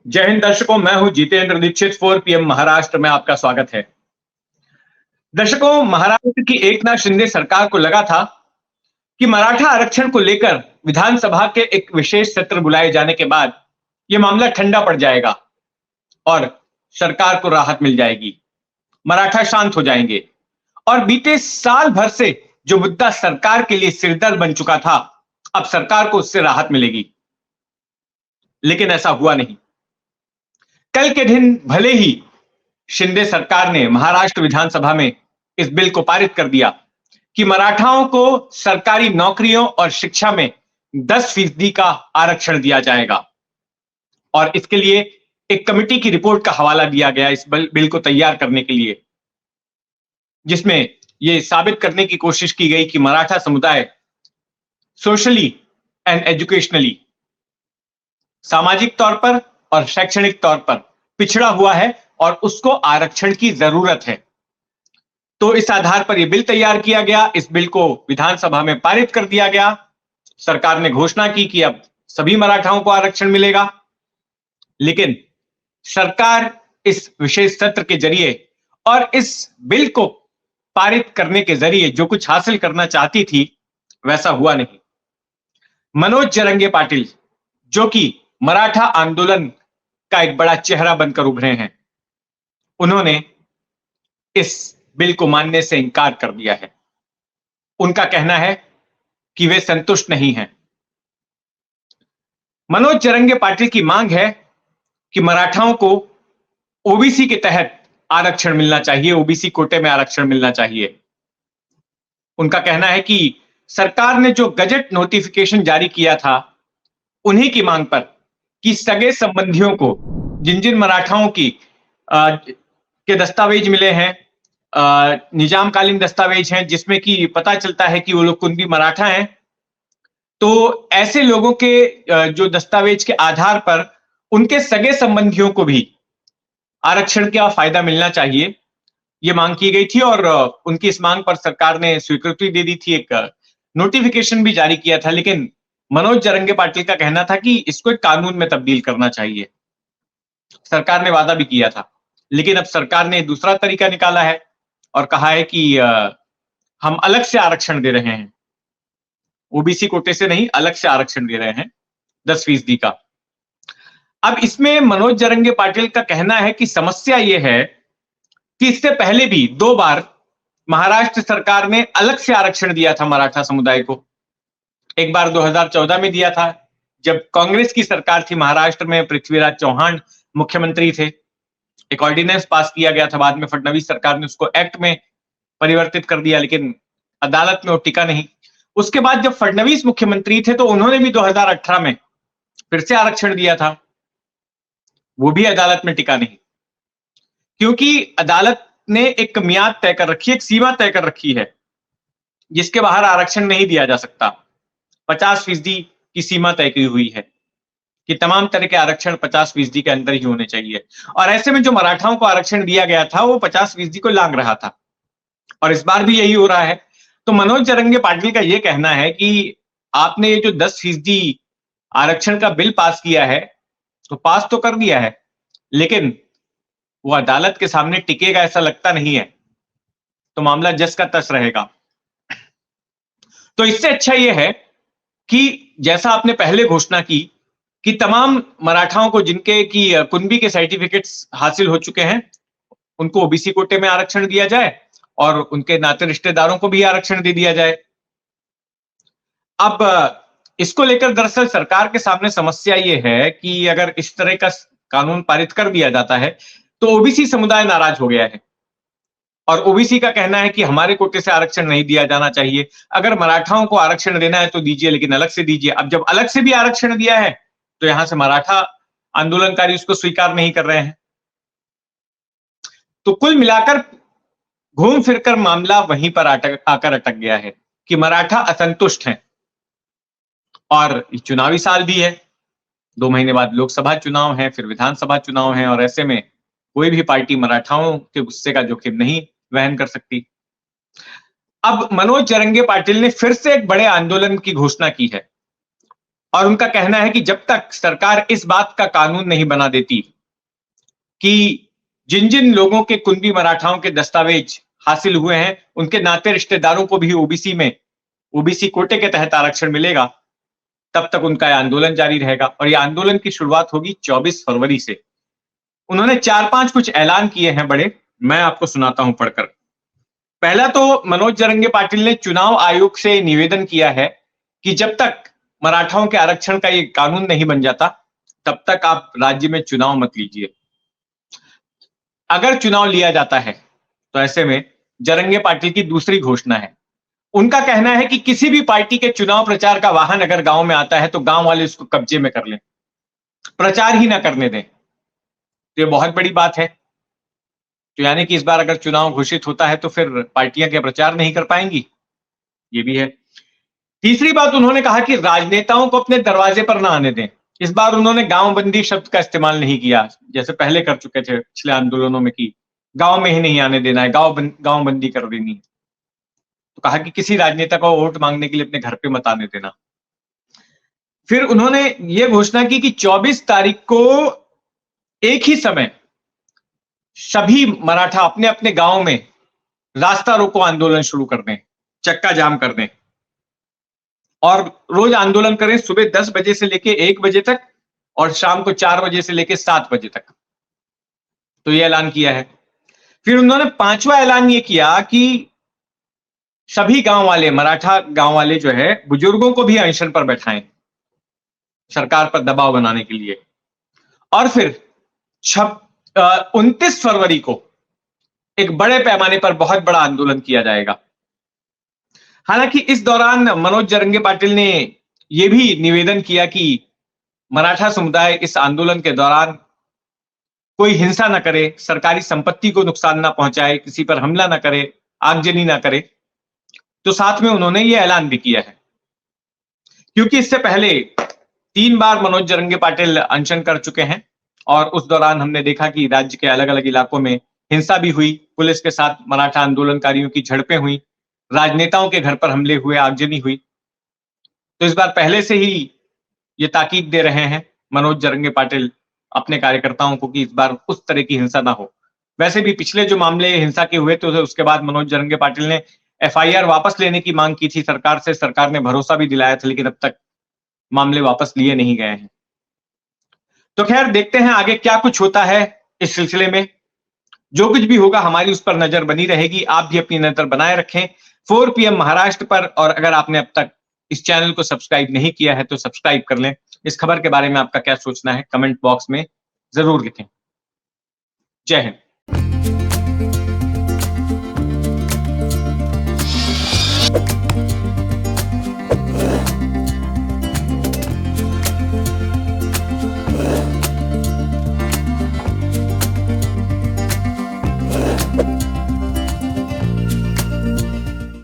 जय हिंद दर्शकों, मैं हूं जितेंद्र दीक्षित। 4 पीएम महाराष्ट्र में आपका स्वागत है। दर्शकों, महाराष्ट्र की एकनाथ शिंदे सरकार को लगा था कि मराठा आरक्षण को लेकर विधानसभा के एक विशेष सत्र बुलाए जाने के बाद यह मामला ठंडा पड़ जाएगा और सरकार को राहत मिल जाएगी, मराठा शांत हो जाएंगे और बीते साल भर से जो मुद्दा सरकार के लिए सिरदर्द बन चुका था, अब सरकार को उससे राहत मिलेगी। लेकिन ऐसा हुआ नहीं। कल के दिन भले ही शिंदे सरकार ने महाराष्ट्र विधानसभा में इस बिल को पारित कर दिया कि मराठाओं को सरकारी नौकरियों और शिक्षा में 10% का आरक्षण दिया जाएगा और इसके लिए एक कमेटी की रिपोर्ट का हवाला दिया गया इस बिल को तैयार करने के लिए, जिसमें यह साबित करने की कोशिश की गई कि मराठा समुदाय सोशली एंड एजुकेशनली, सामाजिक तौर पर और शैक्षणिक तौर पर पिछड़ा हुआ है और उसको आरक्षण की जरूरत है। तो इस आधार पर यह बिल तैयार किया गया, इस बिल को विधानसभा में पारित कर दिया गया। सरकार ने घोषणा की कि अब सभी मराठाओं को आरक्षण मिलेगा। लेकिन सरकार इस विशेष सत्र के जरिए और इस बिल को पारित करने के जरिए जो कुछ हासिल करना चाहती थी, वैसा हुआ नहीं। मनोज जरंगे पाटिल, जो कि मराठा आंदोलन का एक बड़ा चेहरा बनकर उभरे हैं, उन्होंने इस बिल को मानने से इंकार कर दिया है। उनका कहना है कि वे संतुष्ट नहीं हैं। मनोज जरंगे पाटिल की मांग है कि मराठाओं को ओबीसी के तहत आरक्षण मिलना चाहिए, ओबीसी कोटे में आरक्षण मिलना चाहिए। उनका कहना है कि सरकार ने जो गजट नोटिफिकेशन जारी किया था, उन्हीं की मांग पर कि सगे संबंधियों को जिन जिन मराठाओं की के दस्तावेज मिले हैं, निजामकालीन दस्तावेज हैं जिसमें कि पता चलता है कि वो लोग कुणबी मराठा हैं, तो ऐसे लोगों के जो दस्तावेज के आधार पर उनके सगे संबंधियों को भी आरक्षण का फायदा मिलना चाहिए, ये मांग की गई थी और उनकी इस मांग पर सरकार ने स्वीकृति दे दी थी, एक नोटिफिकेशन भी जारी किया था। लेकिन मनोज जरंगे पाटिल का कहना था कि इसको एक कानून में तब्दील करना चाहिए। सरकार ने वादा भी किया था, लेकिन अब सरकार ने दूसरा तरीका निकाला है और कहा है कि हम अलग से आरक्षण दे रहे हैं, ओबीसी कोटे से नहीं, अलग से आरक्षण दे रहे हैं 10% का। अब इसमें मनोज जरंगे पाटिल का कहना है कि समस्या यह है कि इससे पहले भी 2 बार महाराष्ट्र सरकार ने अलग से आरक्षण दिया था मराठा समुदाय को। एक बार 2014 में दिया था, जब कांग्रेस की सरकार थी महाराष्ट्र में, पृथ्वीराज चौहान मुख्यमंत्री थे। एक ऑर्डिनेंस पास किया गया था, बाद में फडणवीस सरकार ने उसको एक्ट में परिवर्तित कर दिया, लेकिन अदालत में वो टिका नहीं। उसके बाद जब फडणवीस मुख्यमंत्री थे तो उन्होंने भी 2018 में फिर से आरक्षण दिया था, वो भी अदालत में टिका नहीं, क्योंकि अदालत ने एक मियाद तय कर रखी है, एक सीमा तय कर रखी है जिसके बाहर आरक्षण नहीं दिया जा सकता। 50% की सीमा तय की हुई है कि तमाम तरह के आरक्षण 50% के अंदर ही होने चाहिए। और ऐसे में जो मराठाओं को आरक्षण दिया गया था वो 50% को लांघ रहा था और इस बार भी यही हो रहा है। तो मनोज जरंगे पाटिल का यह कहना है कि आपने ये जो 10% आरक्षण का बिल पास किया है, तो पास तो कर दिया है, लेकिन वो अदालत के सामने टिकेगा ऐसा लगता नहीं है, तो मामला जस का तस रहेगा। तो इससे अच्छा यह है कि जैसा आपने पहले घोषणा की कि तमाम मराठाओं को जिनके की कुणबी के सर्टिफिकेट्स हासिल हो चुके हैं, उनको ओबीसी कोटे में आरक्षण दिया जाए और उनके नाते रिश्तेदारों को भी आरक्षण दे दिया जाए। अब इसको लेकर दरअसल सरकार के सामने समस्या यह है कि अगर इस तरह का कानून पारित कर दिया जाता है तो ओबीसी समुदाय नाराज हो गया है और ओबीसी का कहना है कि हमारे कोटे से आरक्षण नहीं दिया जाना चाहिए। अगर मराठाओं को आरक्षण देना है तो दीजिए, लेकिन अलग से दीजिए। अब जब अलग से भी आरक्षण दिया है तो यहां से मराठा आंदोलनकारी उसको स्वीकार नहीं कर रहे हैं। तो कुल मिलाकर घूम फिरकर मामला वहीं पर आकर अटक गया है कि मराठा असंतुष्ट हैं और चुनावी साल भी है, 2 महीने बाद लोकसभा चुनाव है, फिर विधानसभा चुनाव है और ऐसे में कोई भी पार्टी मराठाओं के गुस्से का जोखिम नहीं वहन कर सकती। अब मनोज जरंगे पाटिल ने फिर से एक बड़े आंदोलन की घोषणा की है और उनका कहना है कि जब तक सरकार इस बात का कानून नहीं बना देती कि जिन जिन लोगों के कुणबी मराठाओं के दस्तावेज हासिल हुए हैं उनके नाते रिश्तेदारों को भी ओबीसी में, ओबीसी कोटे के तहत आरक्षण मिलेगा, तब तक उनका यह आंदोलन जारी रहेगा। और यह आंदोलन की शुरुआत होगी 24 फरवरी से। उन्होंने 4-5 कुछ ऐलान किए हैं बड़े, मैं आपको सुनाता हूं पढ़कर। पहला तो मनोज जरंगे पाटिल ने चुनाव आयोग से निवेदन किया है कि जब तक मराठाओं के आरक्षण का ये कानून नहीं बन जाता तब तक आप राज्य में चुनाव मत लीजिए। अगर चुनाव लिया जाता है तो ऐसे में जरंगे पाटिल की दूसरी घोषणा है, उनका कहना है कि किसी भी पार्टी के चुनाव प्रचार का वाहन अगर गांव में आता है तो गांव वाले उसको कब्जे में कर लें, प्रचार ही ना करने दें। तो ये बहुत बड़ी बात है। तो यानी कि इस बार अगर चुनाव घोषित होता है तो फिर पार्टियां क्या प्रचार नहीं कर पाएंगी, ये भी है। तीसरी बात उन्होंने कहा कि राजनेताओं को अपने दरवाजे पर ना आने दें। इस बार उन्होंने गांव बंदी शब्द का इस्तेमाल नहीं किया, जैसे पहले कर चुके थे पिछले आंदोलनों में, कि गांव में ही नहीं आने देना है, गांव बंदी कर देनी है। तो कहा कि किसी राजनेता को वोट मांगने के लिए अपने घर पे मत आने देना। फिर उन्होंने ये घोषणा की कि 24 तारीख को एक ही समय सभी मराठा अपने अपने गांव में रास्ता रोको आंदोलन शुरू कर दें, चक्का जाम कर दें और रोज आंदोलन करें, सुबह 10 बजे से लेके 1 बजे तक और शाम को 4 बजे से लेके 7 बजे तक। तो यह ऐलान किया है। फिर उन्होंने 5वां ऐलान यह किया कि सभी गांव वाले, मराठा गांव वाले जो है, बुजुर्गों को भी अनशन पर बैठाएं सरकार पर दबाव बनाने के लिए। और फिर 29 फरवरी को एक बड़े पैमाने पर बहुत बड़ा आंदोलन किया जाएगा। हालांकि इस दौरान मनोज जरंगे पाटिल ने यह भी निवेदन किया कि मराठा समुदाय इस आंदोलन के दौरान कोई हिंसा ना करे, सरकारी संपत्ति को नुकसान ना पहुंचाए, किसी पर हमला ना करे, आगजनी ना करे। तो साथ में उन्होंने यह ऐलान भी किया है, क्योंकि इससे पहले 3 बार मनोज जरंगे पाटिल अनशन कर चुके हैं और उस दौरान हमने देखा कि राज्य के अलग अलग इलाकों में हिंसा भी हुई, पुलिस के साथ मराठा आंदोलनकारियों की झड़पें हुई, राजनेताओं के घर पर हमले हुए, आगजनी हुई। तो इस बार पहले से ही ये ताकीद दे रहे हैं मनोज जरंगे पाटिल अपने कार्यकर्ताओं को कि इस बार उस तरह की हिंसा ना हो। वैसे भी पिछले जो मामले हिंसा के हुए तो उसके बाद मनोज जरंगे पाटिल ने एफआईआर वापस लेने की मांग की थी सरकार से, सरकार ने भरोसा भी दिलाया था, लेकिन अब तक मामले वापस लिए नहीं गए हैं। तो खैर देखते हैं आगे क्या कुछ होता है इस सिलसिले में। जो कुछ भी होगा हमारी उस पर नजर बनी रहेगी, आप भी अपनी नजर बनाए रखें 4 PM महाराष्ट्र पर। और अगर आपने अब तक इस चैनल को सब्सक्राइब नहीं किया है तो सब्सक्राइब कर लें। इस खबर के बारे में आपका क्या सोचना है कमेंट बॉक्स में जरूर लिखें। जय हिंद।